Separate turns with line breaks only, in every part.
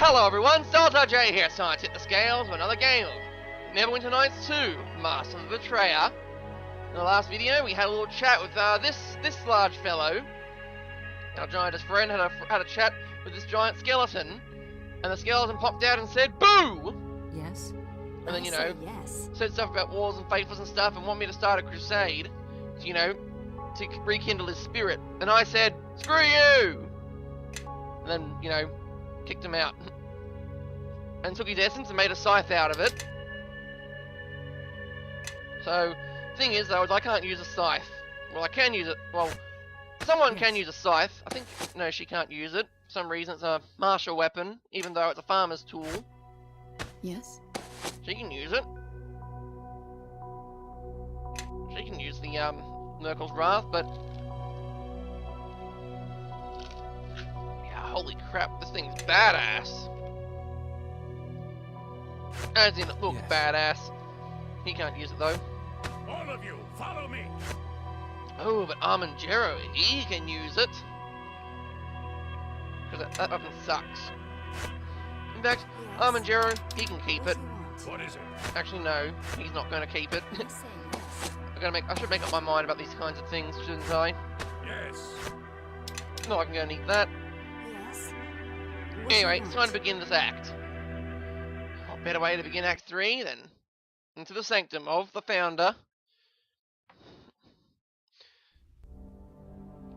Hello everyone, Salto J here, Science Hit the Scales with another game of Neverwinter Nights 2, Master of the Betrayer. In the last video we had a little chat with this large fellow. Our giantess friend had a chat with this giant skeleton, and the skeleton popped out and said, "Boo!"
Yes.
And then,
Yes.
said stuff about wars and faithfuls and stuff, and wanted me to start a crusade, to rekindle his spirit. And I said, "Screw you!" And then, kicked him out. And took his essence and made a scythe out of it. So, thing is though, is I can't use a scythe. Well, I can use it. Well, someone can use a scythe. I think, no, she can't use it. For some reason, it's a martial weapon, even though it's a farmer's tool.
Yes.
She can use it. She can use the, Merkel's Wrath, but... yeah, holy crap, this thing's badass. As in, it looks badass. He can't use it, though.
All of you, follow me!
Oh, but Armangero, he can use it. Because that weapon sucks. In fact, Armangero, he can keep it.
What is it?
Actually, no, he's not going to keep it. I should make up my mind about these kinds of things, shouldn't I?
Yes.
No, I can go and eat that.
Yes.
Anyway, it's time to begin this act. What better way to begin Act 3 than into the sanctum of the Founder.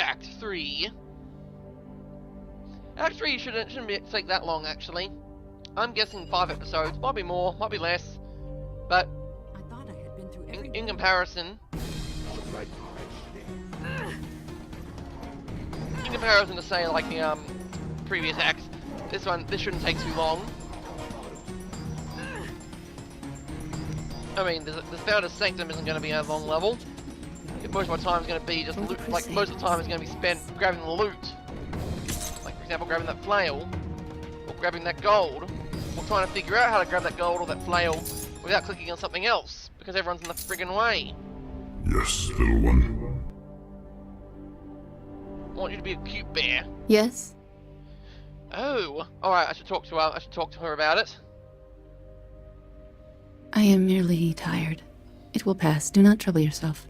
Act 3. Act 3 shouldn't take that long, actually. I'm guessing 5 episodes, might be more, might be less, but
I thought I had been through every
in comparison to say like the previous acts, this shouldn't take too long. I mean, the Founder's Sanctum isn't going to be a long level. Most of my time is going to be just loot, like most of the time is going to be spent grabbing the loot. Like for example, grabbing that flail, or grabbing that gold, or trying to figure out how to grab that gold or that flail without clicking on something else, because everyone's in the friggin' way.
Yes, little one.
I want you to be a cute bear.
Yes.
Oh, alright, I should talk to her about it.
I am merely tired. It will pass. Do not trouble yourself.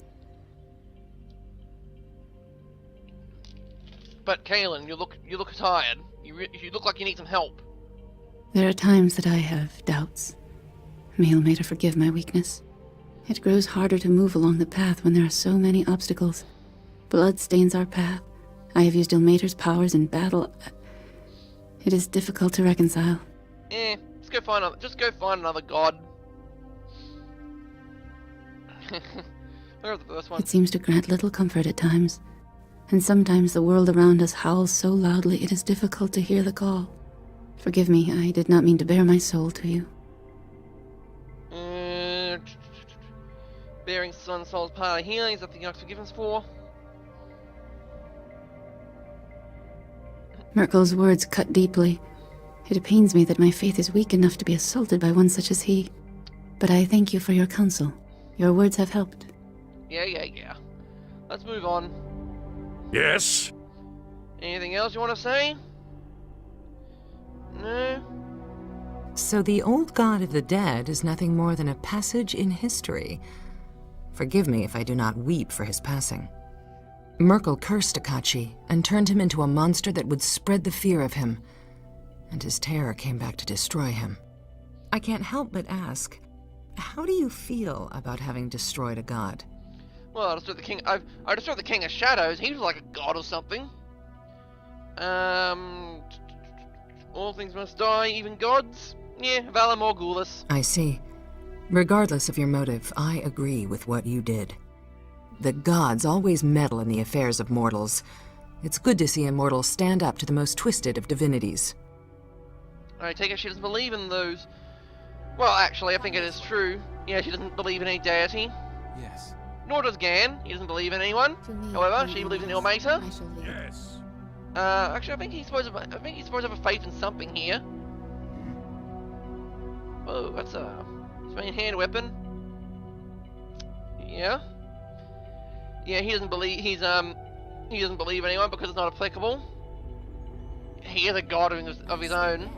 But Kaelin, you look tired. You look like you need some help.
There are times that I have doubts. May Ilmater forgive my weakness. It grows harder to move along the path when there are so many obstacles. Blood stains our path. I have used Ilmater's powers in battle. It is difficult to reconcile.
Just go find another god. Where was the first one?
It seems to grant little comfort at times. And sometimes the world around us howls so loudly it is difficult to hear the call. Forgive me, I did not mean to bare my soul to you.
Bearing Sun Soul's part of healing, is that the thing I forgiveness for?
Merkel's words cut deeply. It pains me that my faith is weak enough to be assaulted by one such as he. But I thank you for your counsel. Your words have helped.
Yeah. Let's move on.
Yes?
Anything else you want to say? No?
So the old god of the dead is nothing more than a passage in history. Forgive me if I do not weep for his passing. Merkel cursed Akachi and turned him into a monster that would spread the fear of him, and his terror came back to destroy him. I can't help but ask, how do you feel about having destroyed a god?
Well, I destroyed the king. I destroyed the King of Shadows. He was like a god or something. All things must die, even gods. Yeah, Valar Morghulis.
I see. Regardless of your motive, I agree with what you did. The gods always meddle in the affairs of mortals. It's good to see immortals stand up to the most twisted of divinities.
I take it she doesn't believe in those. Well, actually, I think it is true. Yeah, she doesn't believe in any deity.
Yes.
Nor does Gan. He doesn't believe in anyone. However, she believes in Ilmater.
Yes.
Actually, I think he's supposed to have a faith in something here. Oh, that's his main hand weapon. Yeah. Yeah, he doesn't believe he doesn't believe anyone because it's not applicable. He is a god of his own.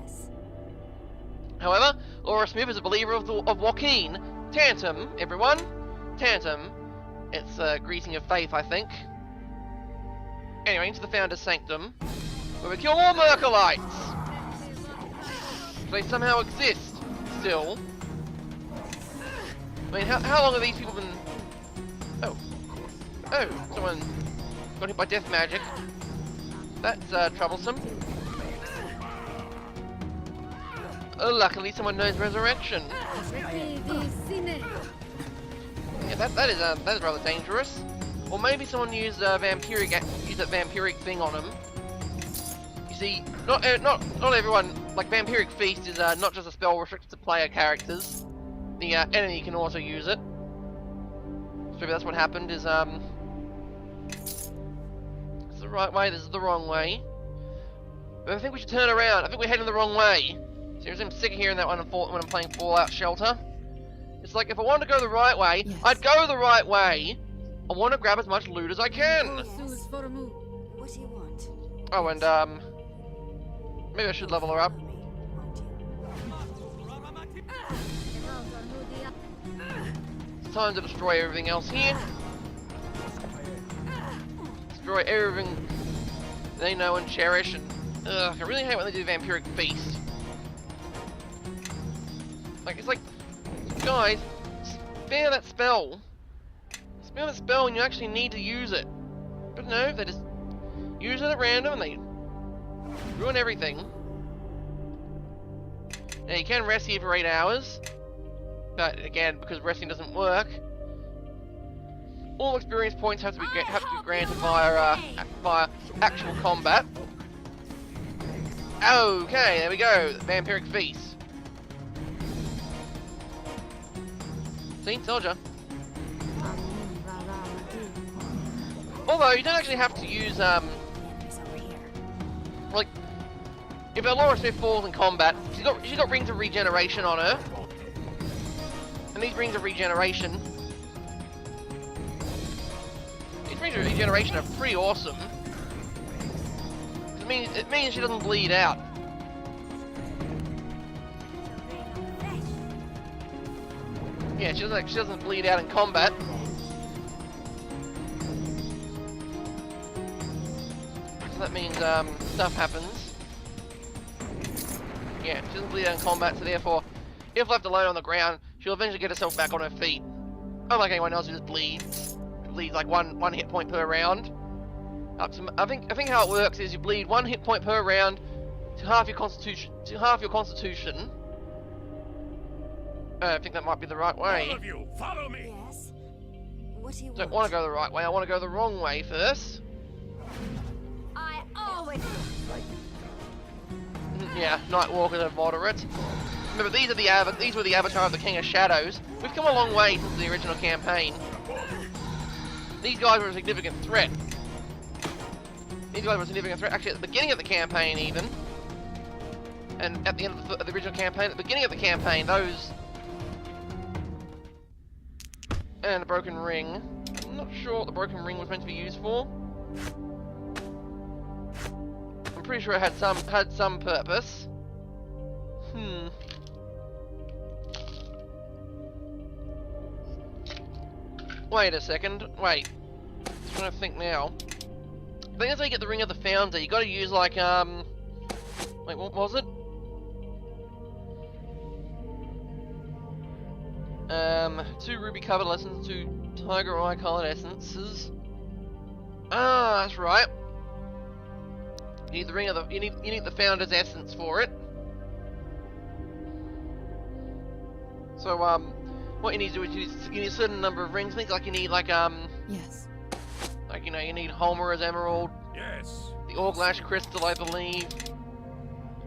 However, Laura Smith is a believer of Joaquin. Tantum, everyone. Tantum. It's a greeting of faith, I think. Anyway, into the Founder's Sanctum, where we kill more Merkelites. They somehow exist still. I mean, how long have these people been... Oh. Oh, someone got hit by death magic. That's troublesome. Oh, luckily someone knows resurrection. Yeah, that is rather dangerous. Or maybe someone used that vampiric thing on him. You see, not everyone, like Vampiric Feast is not just a spell restricted to player characters. The enemy can also use it. So maybe that's what happened. Is this is the right way? This is the wrong way. But I think we should turn around. I think we're heading the wrong way. Seriously, I'm sick of hearing that when I'm playing Fallout Shelter. It's like, if I wanted to go the right way, yes, I'd go the right way. I want to grab as much loot as I can.
What do you want?
Oh, and maybe I should level her up. It's time to destroy everything else here. Destroy everything they know and cherish. And I really hate when they do Vampiric Feast. Like, it's like, guys, spare that spell. Spare that spell when you actually need to use it. But no, they just use it at random and they ruin everything. Now, you can rest here for 8 hours. But again, because resting doesn't work, all experience points have to be granted via actual combat. Okay, there we go. Vampiric Feast. See, told ya. Although you don't actually have to use like, if Laura Smith falls in combat, she's got rings of regeneration on her, and these rings of regeneration, are pretty awesome. It means she doesn't bleed out. Yeah, she doesn't bleed out in combat. So that means stuff happens. Yeah, she doesn't bleed out in combat, so therefore, if left alone on the ground, she'll eventually get herself back on her feet. Unlike anyone else who just bleeds. She bleeds like one hit point per round. I think how it works is you bleed 1 hit point per round to half your constitution. I think that might be the right way.
All of you, follow me.
Yes. What do you
Don't want to go the right way. I want to go the wrong way first.
I always.
Yeah, Nightwalkers are moderate. Remember, these were the Avatar of the King of Shadows. We've come a long way since the original campaign. These guys were a significant threat. Actually, at the beginning of the campaign, even. And at the end of the original campaign, at the beginning of the campaign, those... And a broken ring. I'm not sure what the broken ring was meant to be used for. I'm pretty sure it had some purpose. Wait a second. Wait. I'm trying to think now. I think that's how you get the Ring of the Founder. You gotta use like, wait, what was it? 2 ruby covered lessons, 2 tiger eye colored essences. Ah, that's right. You need the ring of the, you need the Founder's essence for it. So, what you need to do is you need a certain number of rings. Things like you need like,
Yes.
like, you know, you need Homer's Emerald,
Yes.
the Orglash Crystal, I believe,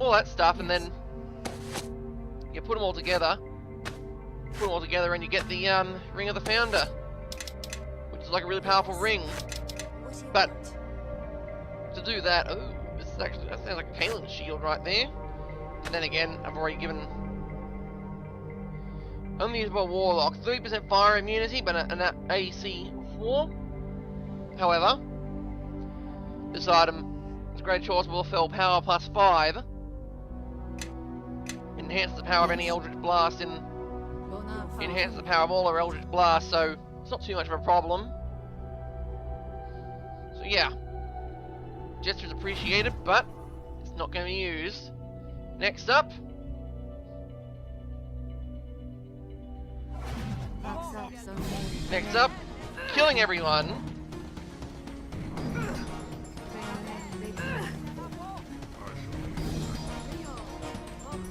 all that stuff, and then you put them all together. And you get the Ring of the Founder, which is like a really powerful ring. But to do that, ooh, that sounds like a Kalen's shield right there. And then again, I've already given only used by Warlock, 3% fire immunity, but an AC 4. However, this item is great choice will fill power plus 5. In enhances the power of any Eldritch Blast and enhances the power of all our Eldritch Blasts, so it's not too much of a problem. So yeah, gesture's appreciated, but it's not going to be used. Next up, killing everyone.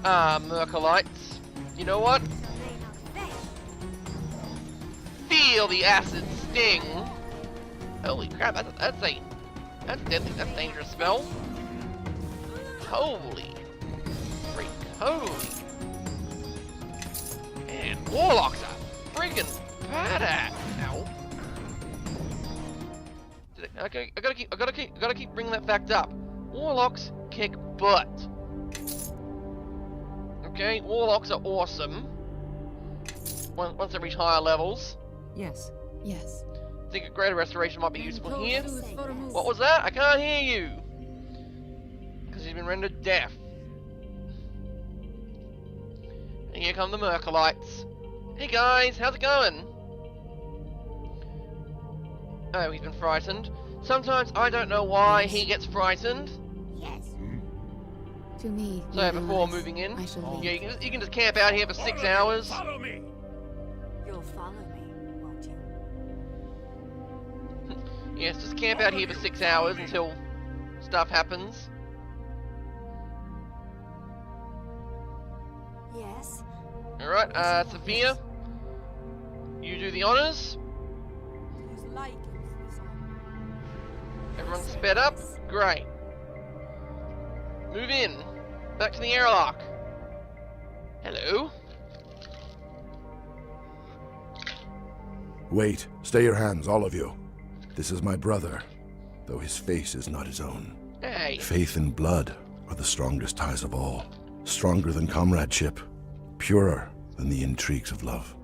Mercolites. You know what? Feel the acid sting. Holy crap, that's deadly, that's a dangerous spell. Holy freak, holy. Man, Warlocks are freaking badass now. Okay, I gotta keep bringing that fact up. Warlocks kick butt. Okay, Warlocks are awesome. Once they reach higher levels.
Yes.
Yes.
I think a greater restoration might be useful here. What was that? I can't hear you. Because he's been rendered deaf. And here come the Mercolites. Hey guys, how's it going? Oh, he's been frightened. Sometimes I don't know why he gets frightened.
Yes.
To me,
So
leaving
before
life,
moving in,
I shall
yeah,
leave.
you can just camp out here for 6 hours.
Follow me.
You'll follow me, won't you?
Yes, just camp out here for 6 hours until stuff happens.
Yes.
Alright, Sophia, you do the honors. Everyone's sped up. Great. Move in. Back to the airlock. Hello.
Wait. Stay your hands, all of you. This is my brother, though his face is not his own.
Hey.
Faith and blood are the strongest ties of all. Stronger than comradeship. Purer than the intrigues of love.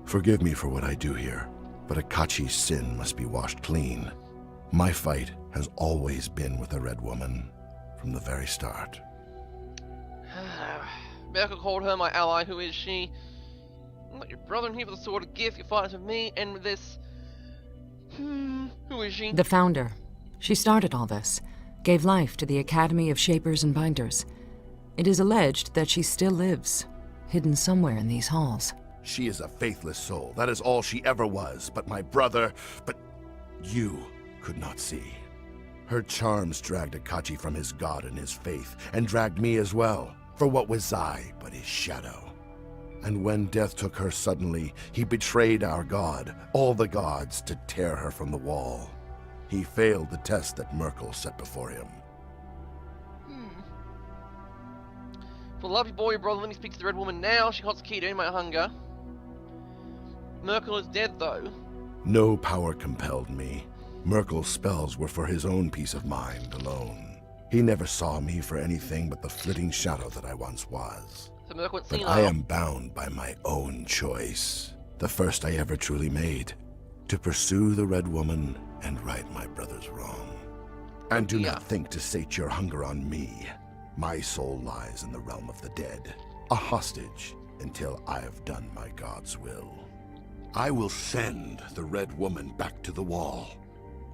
Forgive me for what I do here, but Akachi's sin must be washed clean. My fight has always been with the Red Woman, from the very start.
Merkel called her my ally. Who is she? I'm not your brother in here with the sort of gift. You're fighting with me and with this. Who is she?
The founder. She started all this, gave life to the Academy of Shapers and Binders. It is alleged that she still lives, hidden somewhere in these halls.
She is a faithless soul. That is all she ever was. But my brother, but you could not see. Her charms dragged Akachi from his god and his faith, and dragged me as well. For what was I but his shadow? And when death took her suddenly, he betrayed our god, all the gods, to tear her from the wall. He failed the test that Merkel set before him.
For the love you bore your brother, let me speak to the Red Woman now. She holds the key to end my hunger. Merkel is dead, though.
No power compelled me. Merkel's spells were for his own peace of mind alone. He never saw me for anything but the flitting shadow that I once was.
So Merkel went
But
senile.
I am bound by my own choice, the first I ever truly made, to pursue the Red Woman and right my brother's wrong. And do not think to sate your hunger on me. My soul lies in the realm of the dead, a hostage until I have done my god's will. I will send the Red Woman back to the wall,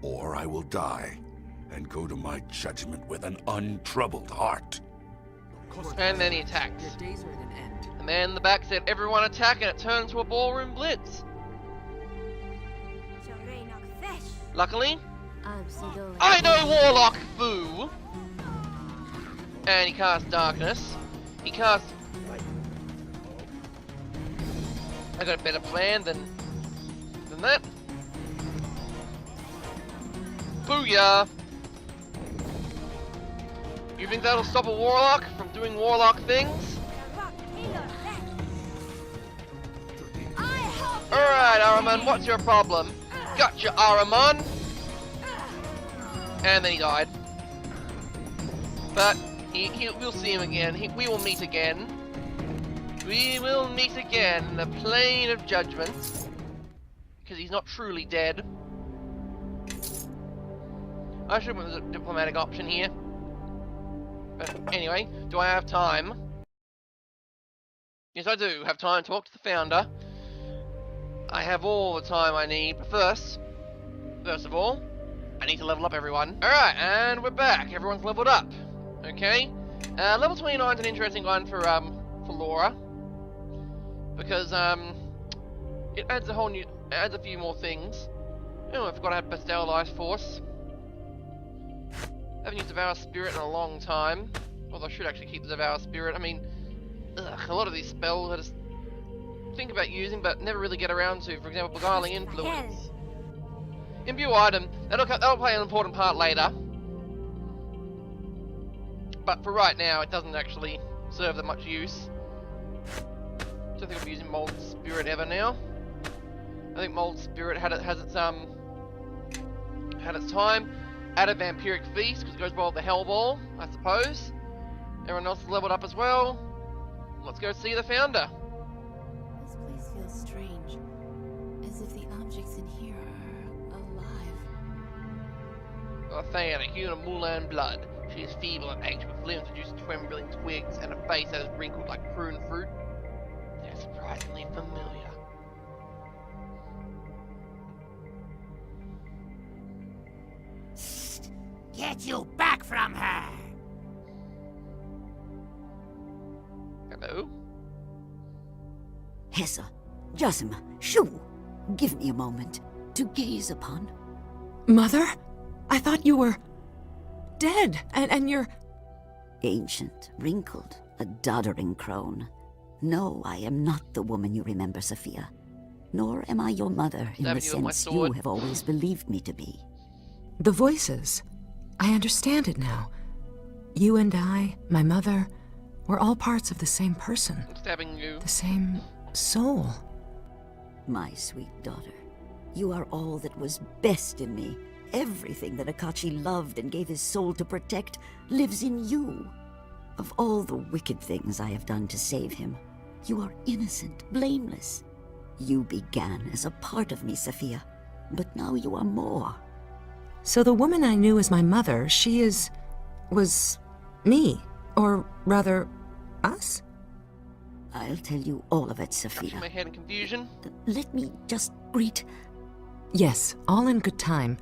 or I will die and go to my judgment with an untroubled heart.
And then he attacks.
Your days are at an end.
The man in the back said, "Everyone attack," and it turned into a ballroom blitz. Luckily, I know Warlock Fu! And he casts Darkness. He casts... I got a better plan than that. Booyah! You think that'll stop a Warlock from doing Warlock things? Alright, Araman, what's your problem? Gotcha, Araman! And then he died. But we'll see him again. We will meet again. We will meet again in the plane of judgment. Because he's not truly dead. I should have went with a diplomatic option here. But anyway, do I have time? Yes, I do have time to talk to the founder. I have all the time I need, but first of all, I need to level up everyone. Alright, and we're back. Everyone's leveled up. Okay? Level 29 is an interesting one for Laura. Because, it adds a few more things. Oh, I forgot I had Bestow Life Force. Haven't used Devour Spirit in a long time. Although I should actually keep the Devour Spirit. I mean, a lot of these spells I just think about using, but never really get around to. For example, Beguiling Influence. Imbue Item. That'll play an important part later. But for right now, it doesn't actually serve that much use. Don't think I'll be using Mold Spirit ever now. I think Mold Spirit had its time. Added Vampiric Feast because it goes well with the Hell Ball, I suppose. Everyone else is leveled up as well. Let's go see the founder.
This place feels strange, as if the objects in here are alive.
Thana, hewn of Mulan blood. She is feeble and aged, with limbs reduced to trembling twigs and a face that is wrinkled like prune fruit. They're surprisingly familiar.
Get you back from her!
Hello?
Hessa, Jasima, Shu, give me a moment to gaze upon.
Mother? I thought you were dead, and you're...
Ancient, wrinkled, a doddering crone. No, I am not the woman you remember, Sophia. Nor am I your mother in the
Stabbing you with my
sense you
sword.
have always believed me to be.
The voices. I understand it now. You and I, my mother, we're all parts of the same person.
I'm stabbing you.
The same soul.
My sweet daughter, you are all that was best in me. Everything that Akachi loved and gave his soul to protect lives in you. Of all the wicked things I have done to save him, you are innocent, blameless. You began as a part of me, Sophia, but now you are more.
So the woman I knew as my mother, was me. Or rather, us?
I'll tell you all of it,
Touching
Sophia.
my head in confusion.
Let me just greet...
Yes, all in good time.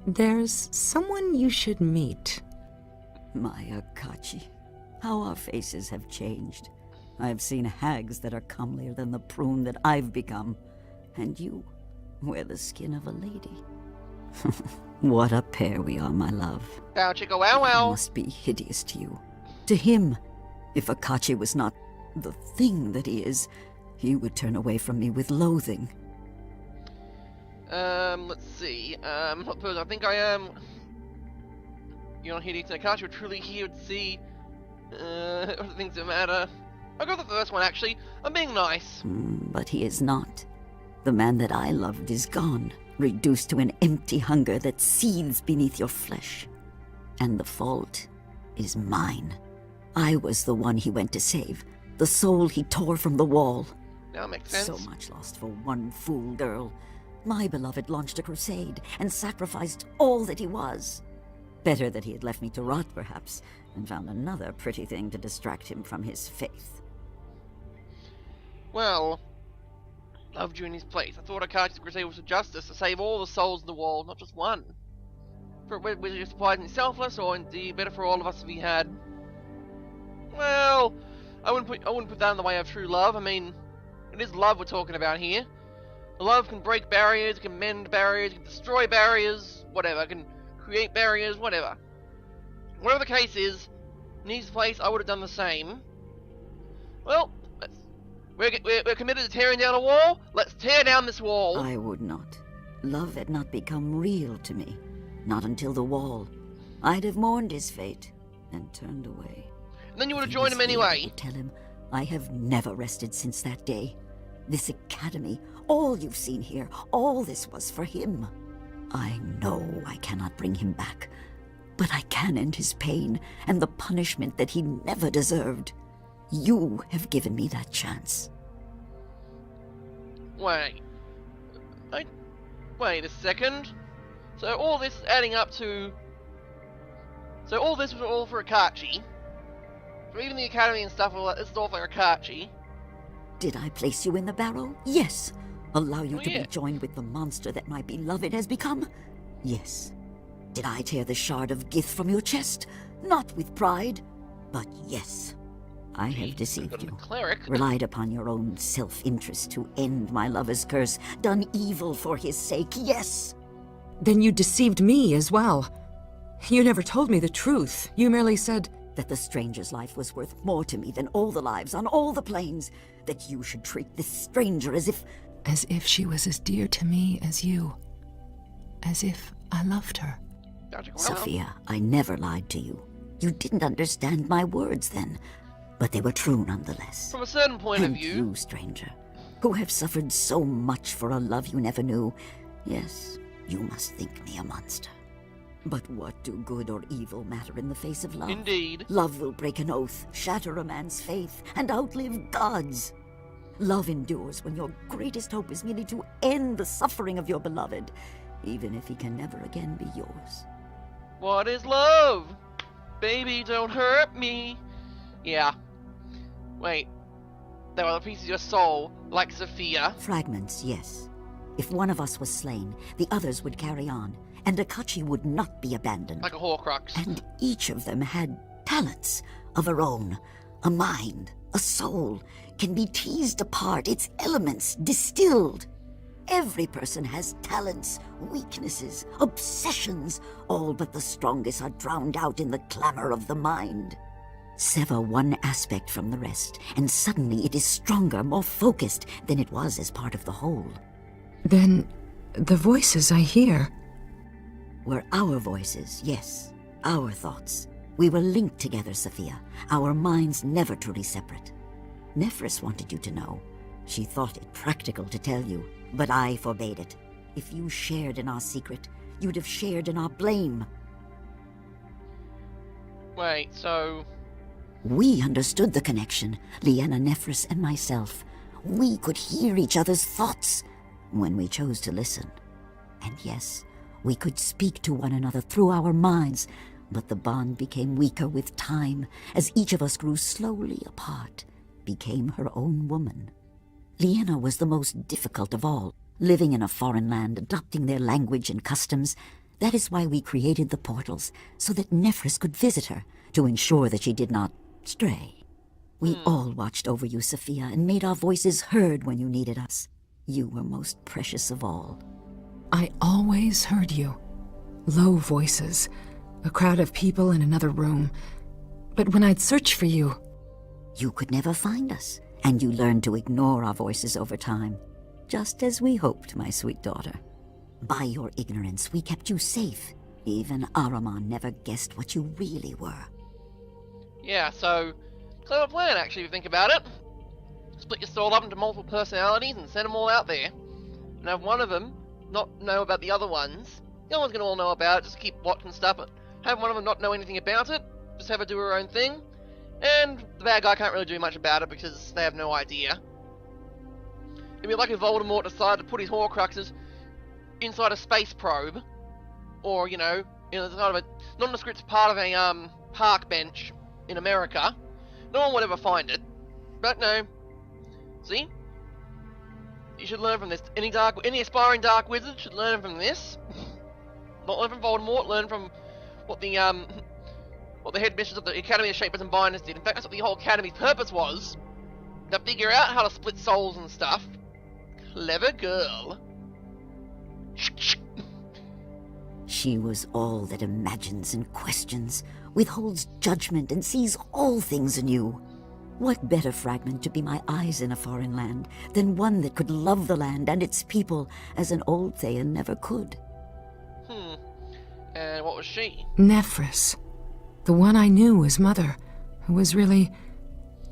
There's someone you should meet.
My Akachi, how our faces have changed. I've seen hags that are comelier than the prune that I've become. And you wear the skin of a lady. What a pair we are, my love.
Bow chicka wow
It
wow.
must be hideous to you. To him, if Akachi was not the thing that he is, he would turn away from me with loathing.
Let's see. Not the person I think I am. You're not here to Akachi, you're truly here to see other things that matter. I'll go with the first one, actually. I'm being nice.
But he is not. The man that I loved is gone, reduced to an empty hunger that seethes beneath your flesh. And the fault is mine. I was the one he went to save, the soul he tore from the wall.
Now it makes sense.
So much lost for one fool girl. My beloved launched a crusade and sacrificed all that he was. Better that he had left me to rot, perhaps, and found another pretty thing to distract him from his faith.
Well, loved you in his place. I thought Akachi's crusade was for justice, to save all the souls in the world, not just one. For whether you're surprisingly selfless, or indeed better for all of us if he had. Well, I wouldn't put that in the way of true love. I mean, it is love we're talking about here. Love can break barriers, can mend barriers, can destroy barriers, whatever, can create barriers, whatever. Whatever the case is, in his place, I would have done the same. Well, we're committed to tearing down a wall. Let's tear down this wall.
I would not. Love had not become real to me. Not until the wall. I'd have mourned his fate and turned away.
And then you would have joined him anyway.
Tell him I have never rested since that day. This academy, all you've seen here, all this was for him. I know I cannot bring him back, but I can end his pain and the punishment that he never deserved. You have given me that chance.
Wait a second. So all this adding up to... So all this was all for Akachi. So even the academy and stuff, this is all for Akachi.
Did I place you in the barrow? Yes. Allow you
Oh,
to
yeah.
be joined with the monster that my beloved has become? Yes. Did I tear the shard of Gith from your chest? Not with pride, but yes. I have deceived
Got a
you,
cleric.
relied upon your own self-interest to end my lover's curse, done evil for his sake, yes.
Then you deceived me as well. You never told me the truth. You merely said,
That the stranger's life was worth more to me than all the lives on all the planes. That you should treat this stranger as if...
as if she was as dear to me as you. As if I loved her.
Gotcha, well,
Sophia, I never lied to you. You didn't understand my words then, but they were true nonetheless.
From a certain point of
And
view,
you, stranger, who have suffered so much for a love you never knew, yes, you must think me a monster. But what do good or evil matter in the face of love?
indeed.
Love will break an oath, shatter a man's faith, and outlive God's. Love endures when your greatest hope is merely to end the suffering of your beloved, even if he can never again be yours.
What is love? Baby, don't hurt me. Yeah. Wait. There are the pieces of your soul, like Sophia.
Fragments, yes. If one of us was slain, the others would carry on, and Akachi would not be abandoned.
Like a Horcrux.
And each of them had talents of her own, a mind, a soul, can be teased apart, its elements distilled. Every person has talents, weaknesses, obsessions, all but the strongest are drowned out in the clamor of the mind. Sever one aspect from the rest, and suddenly it is stronger, more focused than it was as part of the whole.
Then, the voices I hear.
Were our voices, yes, our thoughts. We were linked together, Sophia, our minds never truly separate. Nephris wanted you to know. She thought it practical to tell you, but I forbade it. If you shared in our secret, you'd have shared in our blame.
Wait, so...
We understood the connection, Liana Nephris and myself. We could hear each other's thoughts when we chose to listen. And yes, we could speak to one another through our minds, but the bond became weaker with time as each of us grew slowly apart, became her own woman. Liana was the most difficult of all, living in a foreign land, adopting their language and customs. That is why we created the portals, so that Nephris could visit her, to ensure that she did not stray. We all watched over you, Sophia, and made our voices heard when you needed us. You were most precious of all.
I always heard you. Low voices, a crowd of people in another room. But when I'd search for you...
You could never find us, and you learned to ignore our voices over time. Just as we hoped, my sweet daughter. By your ignorance, we kept you safe. Even Ahriman never guessed what you really were.
Yeah, so... Clever plan, actually, if you think about it. Split your soul up into multiple personalities and send them all out there. And have one of them not know about the other ones. The other one's gonna all know about it, just keep watching stuff. But have one of them not know anything about it, just have her do her own thing. And the bad guy can't really do much about it because they have no idea. It'd be like if Voldemort decided to put his Horcruxes inside a space probe. Or, you know, inside of a nondescript part of a park bench in America. No one would ever find it. But no. See? You should learn from this. Any aspiring dark wizard should learn from this. Not learn from Voldemort, learn from what the headmistress of the Academy of Shapers and Binders did. In fact, that's what the whole Academy's purpose was. To figure out how to split souls and stuff. Clever girl.
She was all that imagines and questions, withholds judgment and sees all things anew. What better fragment to be my eyes in a foreign land than one that could love the land and its people as an old Théan never could?
And what was she?
Nephris. The one I knew as mother, who was really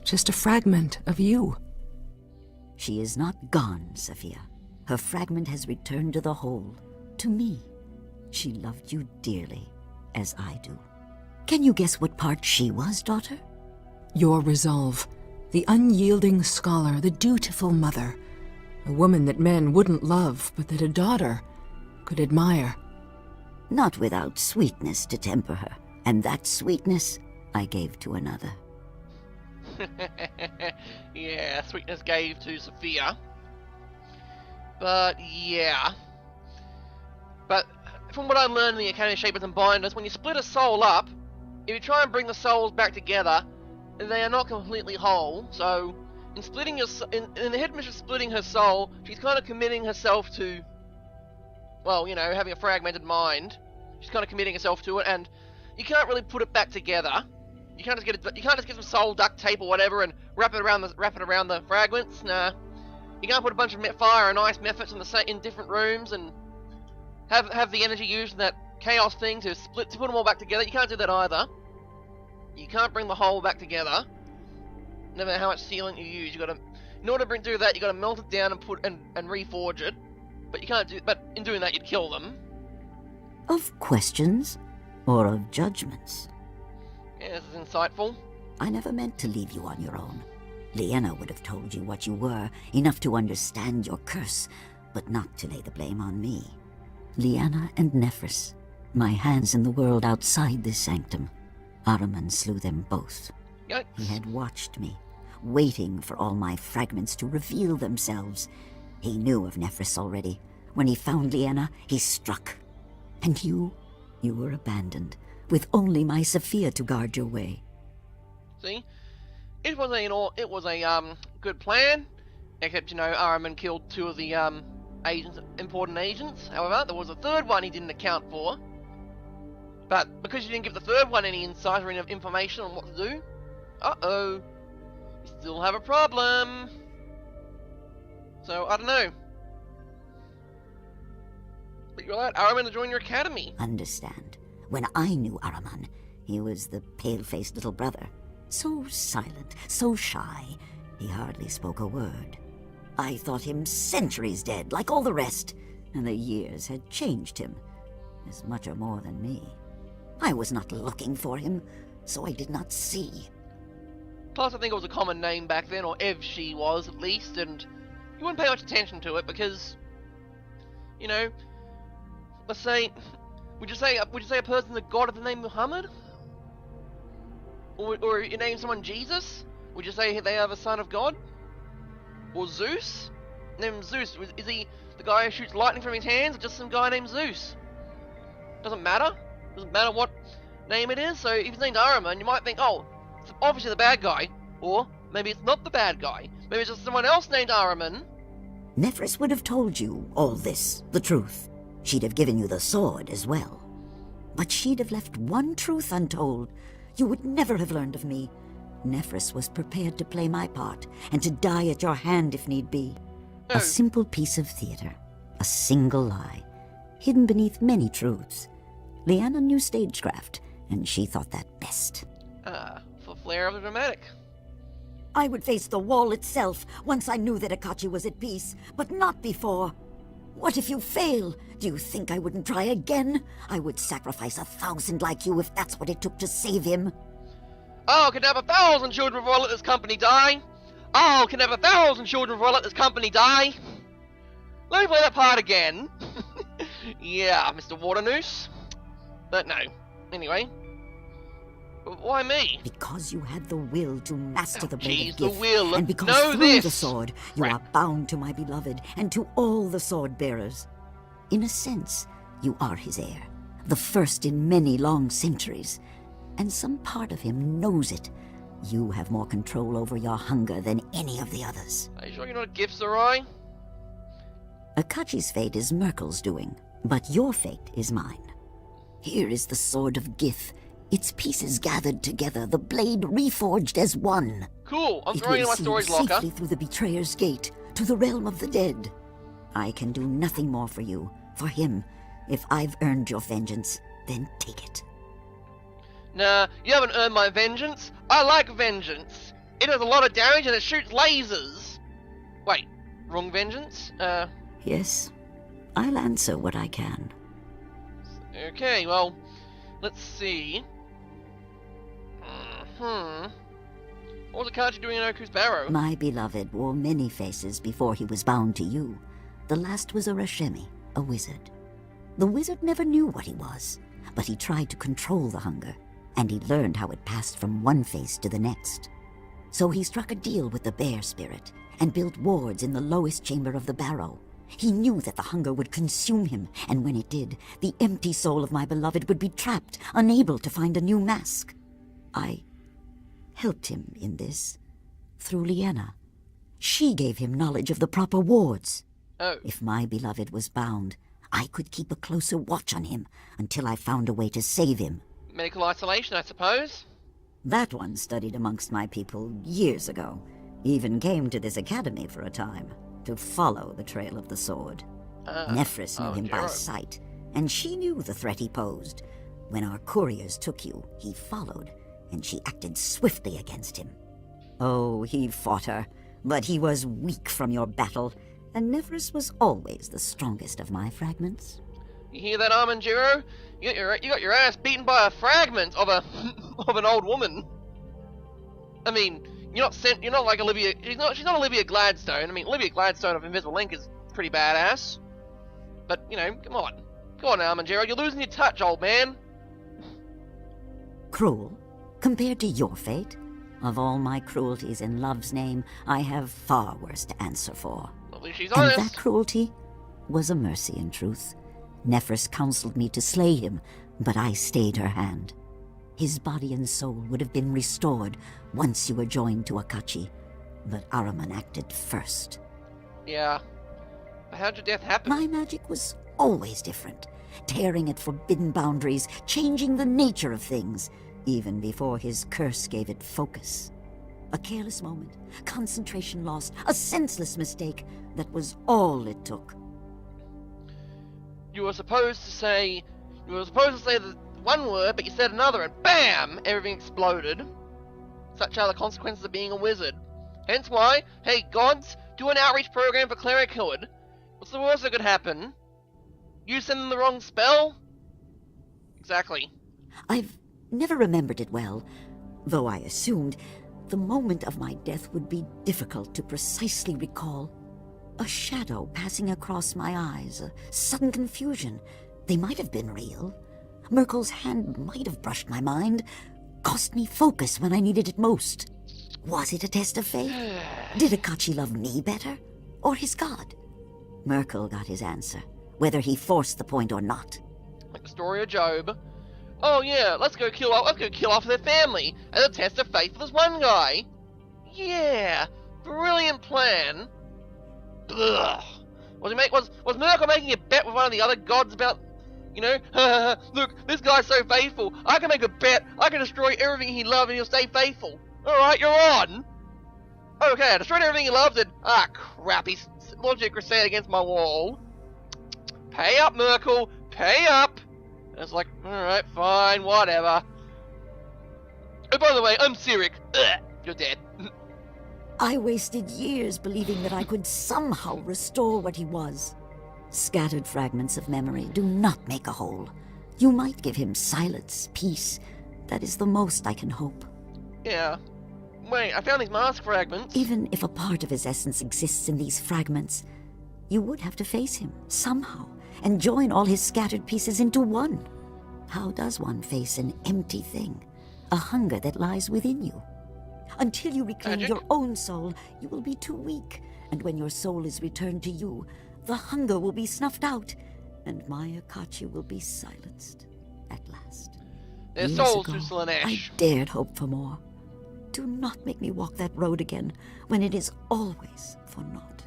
just a fragment of you.
She is not gone, Sophia. Her fragment has returned to the whole, to me. She loved you dearly, as I do. Can you guess what part she was, daughter?
Your resolve, the unyielding scholar, the dutiful mother, a woman that men wouldn't love, but that a daughter could admire.
Not without sweetness to temper her, and that sweetness I gave to another.
Yeah, Sweetness gave to Sophia. But yeah. But from what I learned in the Academy of Shapers and Binders, when you split a soul up, if you try and bring the souls back together, they are not completely whole. So, in splitting in the headmistress splitting her soul, she's kind of committing herself to, well, you know, having a fragmented mind. She's kind of committing herself to it, and you can't really put it back together. You can't just get some soul duct tape or whatever and wrap it around the fragments. Nah, you can't put a bunch of fire and ice methods in different rooms and have the energy used in that chaos thing to put them all back together. You can't do that either. You can't bring the whole back together, no matter how much sealant you use. In order to do that, you gotta melt it down and reforge it. But you can't do. But in doing that, you'd kill them.
Of questions or of judgments?
Yeah, this is insightful.
I never meant to leave you on your own. Leanna would have told you what you were, enough to understand your curse, but not to lay the blame on me. Leanna and Nephris, my hands in the world outside this sanctum. Ahriman slew them both.
Yikes.
He had watched me, waiting for all my fragments to reveal themselves. He knew of Nephris already. When he found Leanna, he struck. And you were abandoned, with only my Sophia to guard your way.
See, it was a good plan, except Ahriman killed two of the important agents. However, there was a third one he didn't account for. But because you didn't give the third one any insight or any information on what to do, you still have a problem. So I don't know. But you're right, Ahriman to join your academy.
Understand. When I knew Ahriman, he was the pale-faced little brother. So silent, so shy, he hardly spoke a word. I thought him centuries dead, like all the rest, and the years had changed him, as much or more than me. I was not looking for him, so I did not see.
Plus, I think it was a common name back then, or Evshi was at least, and you wouldn't pay much attention to it because, let's say, would you say a person's a god of the name Muhammad? Or you name someone Jesus? Would you say they are the son of God? Or Zeus? Name Zeus. Is he the guy who shoots lightning from his hands, or just some guy named Zeus? Doesn't matter. Doesn't matter what name it is. So if his name's Ahriman, you might think, oh, it's obviously the bad guy. Or maybe it's not the bad guy. Maybe it's just someone else named Ahriman.
Nephris would have told you all this, the truth. She'd have given you the sword as well. But she'd have left one truth untold. You would never have learned of me. Nephris was prepared to play my part, and to die at your hand if need be.
Oh.
A simple piece of theater, a single lie, hidden beneath many truths. Leanna knew stagecraft, and she thought that best.
For flair of the dramatic.
I would face the wall itself once I knew that Akachi was at peace, but not before. What if you fail? Do you think I wouldn't try again? I would sacrifice 1,000 like you if that's what it took to save him.
Oh, can have 1,000 children before I let this company die. Oh, can have 1,000 children before I let this company die. Let me play that part again. Yeah, Mr. Waternoose. But no. Anyway. Why me?
Because you had the will to master the blade
Jeez,
of
the
gift,
will.
and because
Know
through the
this.
sword you
Right.
are bound to my beloved and to all the sword bearers. In a sense, you are his heir, the first in many long centuries, and some part of him knows it. You have more control over your hunger than any of the others.
Are you sure you're not a gift, Sarai?
Akachi's fate is Merkel's doing, but your fate is mine. Here is the sword of Gith, its pieces gathered together, the blade reforged as one.
Cool. I'm
It
throwing it in
will
my
see
storage
you
locker.
safely through the betrayer's gate, to the realm of the dead. I can do nothing more for you, for him. If I've earned your vengeance, then take it.
Nah, you haven't earned my vengeance. I like vengeance. It does a lot of damage and it shoots lasers. Wait, wrong vengeance?
Yes, I'll answer what I can.
Okay, well, let's see. What was Akachi doing in Oku's barrow?
My beloved wore many faces before he was bound to you. The last was a Rashemi, a wizard. The wizard never knew what he was, but he tried to control the hunger, and he learned how it passed from one face to the next. So he struck a deal with the bear spirit and built wards in the lowest chamber of the barrow. He knew that the hunger would consume him, and when it did, the empty soul of my beloved would be trapped, unable to find a new mask. I helped him in this through Liena. She gave him knowledge of the proper wards.
Oh.
If my beloved was bound, I could keep a closer watch on him until I found a way to save him.
Medical isolation, I suppose?
That one studied amongst my people years ago. Even came to this academy for a time, to follow the trail of the sword. Nephris knew him by sight, and she knew the threat he posed. When our couriers took you, he followed, and she acted swiftly against him. Oh, he fought her, but he was weak from your battle, and Nephris was always the strongest of my fragments.
You hear that, Armanjiro? You got your ass beaten by a fragment of a of an old woman. I mean, you're not like Olivia. She's not Olivia Gladstone. I mean, Olivia Gladstone of Invisible Link is pretty badass. But you know, come on, Armanjiro, you're losing your touch, old man.
Cruel, compared to your fate? Of all my cruelties in love's name, I have far worse to answer for.
At least she's
And
honest.
that cruelty was a mercy in truth. Nephris counseled me to slay him, but I stayed her hand. His body and soul would have been restored once you were joined to Akachi, but Araman acted first.
Yeah. But how'd your death happen?
My magic was always different, tearing at forbidden boundaries, changing the nature of things, even before his curse gave it focus. A careless moment, concentration lost, a senseless mistake, that was all it took.
You were supposed to say the one word, but you said another, and BAM! Everything exploded. Such are the consequences of being a wizard. Hence why, hey gods, do an outreach program for cleric-hood. What's the worst that could happen? You send them the wrong spell? Exactly.
I've never remembered it well, though I assumed the moment of my death would be difficult to precisely recall. A shadow passing across my eyes, a sudden confusion. They might have been real. Merkel's hand might have brushed my mind, cost me focus when I needed it most. Was it a test of fate? Did Akachi love me better, or his god? Merkel got his answer, whether he forced the point or not.
Like the story of Job. Oh yeah, let's go kill off their family as a test of faith for this one guy. Yeah, brilliant plan. Ugh. Was Merkel making a bet with one of the other gods about, you know, look, this guy's so faithful, I can make a bet, I can destroy everything he loved and he'll stay faithful. Alright, you're on. Okay, I destroyed everything he loves and, crap, he's launched a crusade against my wall. Pay up, Merkel, pay up. And it's like, alright, fine, whatever. Oh, by the way, I'm Cyric. Ugh, you're dead.
I wasted years believing that I could somehow restore what he was. Scattered fragments of memory do not make a whole. You might give him silence, peace. That is the most I can hope.
Yeah. Wait, I found these mask fragments.
Even if a part of his essence exists in these fragments, you would have to face him somehow and join all his scattered pieces into one. How does one face an empty thing, a hunger that lies within you? Until you reclaim
Magic?
your own soul, you will be too weak, and when your soul is returned to you, the hunger will be snuffed out, and my Akachi will be silenced at last.
Their
Years
souls
ago,
to Slanesh.
I dared hope for more. Do not make me walk that road again, when it is always for naught.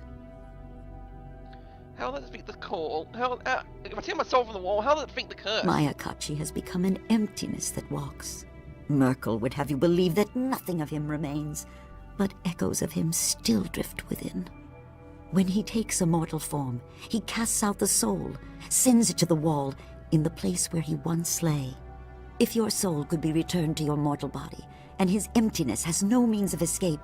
How does it defeat the call? If I take my soul from the wall, how does it defeat the curse?
My Akachi has become an emptiness that walks. Merkel would have you believe that nothing of him remains, but echoes of him still drift within. When he takes a mortal form, he casts out the soul, sends it to the wall, in the place where he once lay. If your soul could be returned to your mortal body, and his emptiness has no means of escape,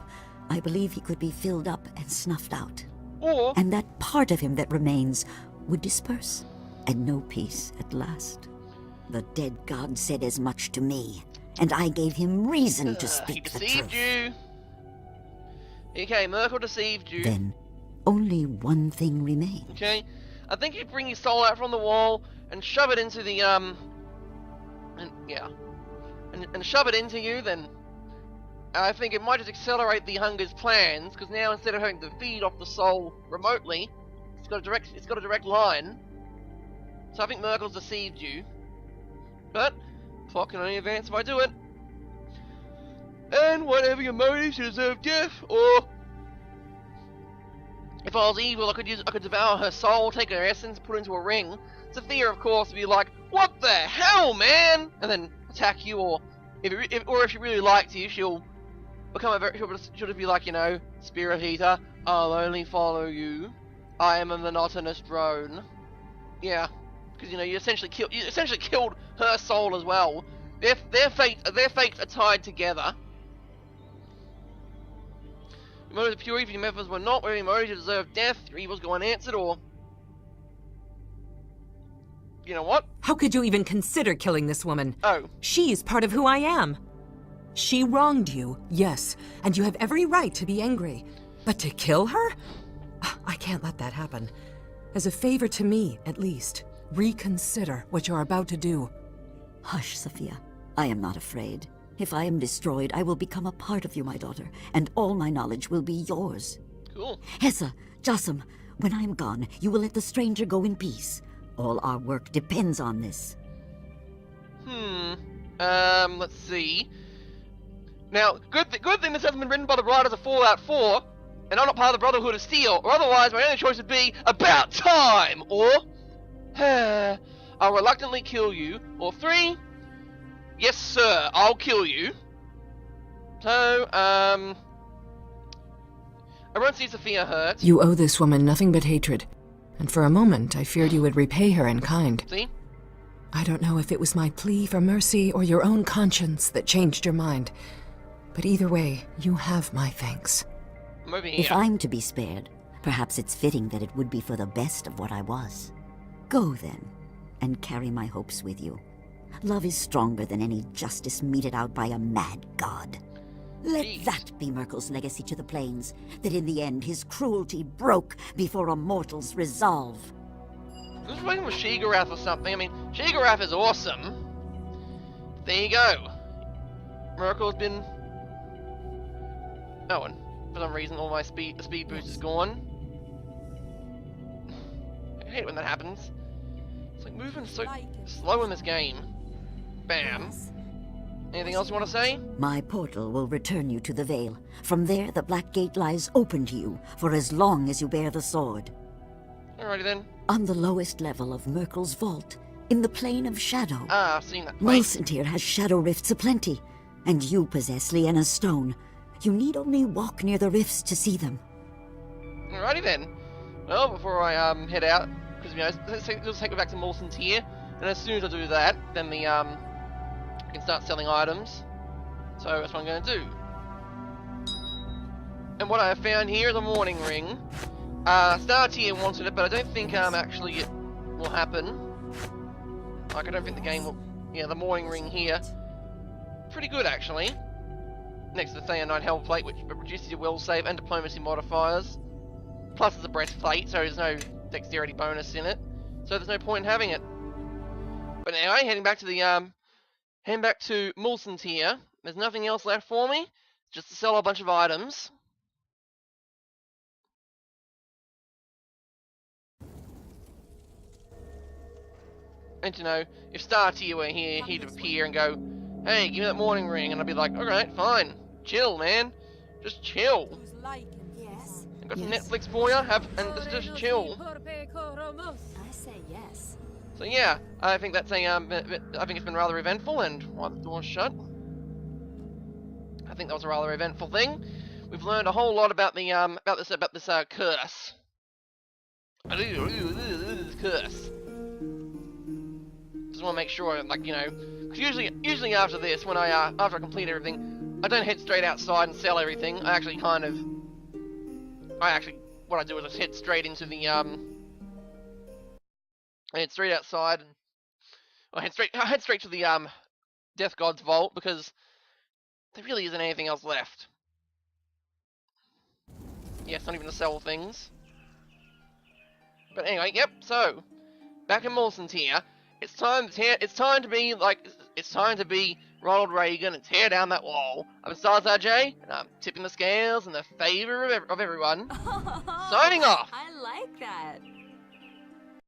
I believe he could be filled up and snuffed out.
Or,
And that part of him that remains would disperse, and know peace at last. The dead god said as much to me, and I gave him reason to
he
speak the
deceived
truth.
you. Okay, Merkel deceived you.
Then, only one thing remains.
Okay, I think you bring your soul out from the wall and shove it into the and shove it into you. Then I think it might just accelerate the Hunger's plans, because now instead of having to feed off the soul remotely, it's got a direct line. So I think Merkel's deceived you. But plot can only advance if I do it. And whatever your motives to deserve death, or if I was evil, I could devour her soul, take her essence, put it into a ring. Sophia, of course, would be like, "What the hell, man?" and then attack you, or if she really likes you, she'll just be like, you know, Spirit Eater, I'll only follow you. I am a monotonous drone. Yeah, because you know you essentially killed her soul as well. Their fates are tied together. Your motives are pure, if your methods were not, where your motives deserve death, your evils go unanswered, or you know what?
How could you even consider killing this woman?
Oh.
She's part of who I am. She wronged you, yes, and you have every right to be angry. But to kill her? I can't let that happen. As a favor to me, at least, reconsider what you're about to do.
Hush, Sophia. I am not afraid. If I am destroyed, I will become a part of you, my daughter, and all my knowledge will be yours.
Cool.
Hessa, Jossam, when I am gone, you will let the stranger go in peace. All our work depends on this.
Let's see. Now, good thing this hasn't been written by the writers of Fallout 4, and I'm not part of the Brotherhood of Steel, or otherwise my only choice would be about time, or I'll reluctantly kill you, or 3, yes sir, I'll kill you. So, I won't see Sophia hurt.
You owe this woman nothing but hatred, and for a moment I feared you would repay her in kind.
See?
I don't know if it was my plea for mercy or your own conscience that changed your mind, but either way, you have my thanks.
I'm over here.
If I'm to be spared, perhaps it's fitting that it would be for the best of what I was. Go then, and carry my hopes with you. Love is stronger than any justice meted out by a mad god. Let
Jeez.
that be Merkel's legacy to the plains, that in the end his cruelty broke before a mortal's resolve.
I was waiting for Shigarath or something. I mean, Shigarath is awesome. There you go. Merkel's been... Oh, and for some reason all my speed boost is gone. I hate it when that happens. It's like moving so slow in this game. Bam. Anything else you want to say?
My portal will return you to the Vale. From there, the Black Gate lies open to you for as long as you bear the sword.
Alrighty then.
On the lowest level of Merkel's vault, in the Plane of Shadow.
Ah, I've seen that place.
Mulsantir has shadow rifts aplenty, and you possess Liana's stone. You need only walk near the rifts to see them.
Alrighty then. Well, before I head out, because you know, let's take it back to Mulsantir, and as soon as I do that, then the I can start selling items. So that's what I'm going to do. And what I have found here is a morning ring. Startier wanted it, but I don't think actually it will happen. Like I don't think the game will. Yeah, the morning ring here, pretty good actually. Next to the Theonite Hell Plate, which reduces your will save and diplomacy modifiers. Plus it's a breastplate, so there's no dexterity bonus in it. So there's no point in having it. But anyway, heading back to Mulsantir. There's nothing else left for me, just to sell a bunch of items. And you know, if Startier were here, he'd appear and go, "Hey, give me that morning ring," and I'd be like, "Alright, fine. Chill, man. Just chill.
Yes.
I've got some
Yes.
Netflix for you, and just chill."
I say yes.
So yeah, I think that's a I think it's been rather eventful, and while the door's shut, I think that was a rather eventful thing. We've learned a whole lot about the about this curse. This curse. Just want to make sure, like, you know, because usually after this, when after I complete everything, I don't head straight outside and sell everything. I actually what I do is I just head straight into the I head straight outside and I head straight to the Death God's vault, because there really isn't anything else left. Yes, not even to sell things. But anyway, yep. So back in Mulsantir, it's time to be Ronald Reagan and tear down that wall. I'm Salazar J, and I'm tipping the scales in the favor of everyone. Signing off.
I like that.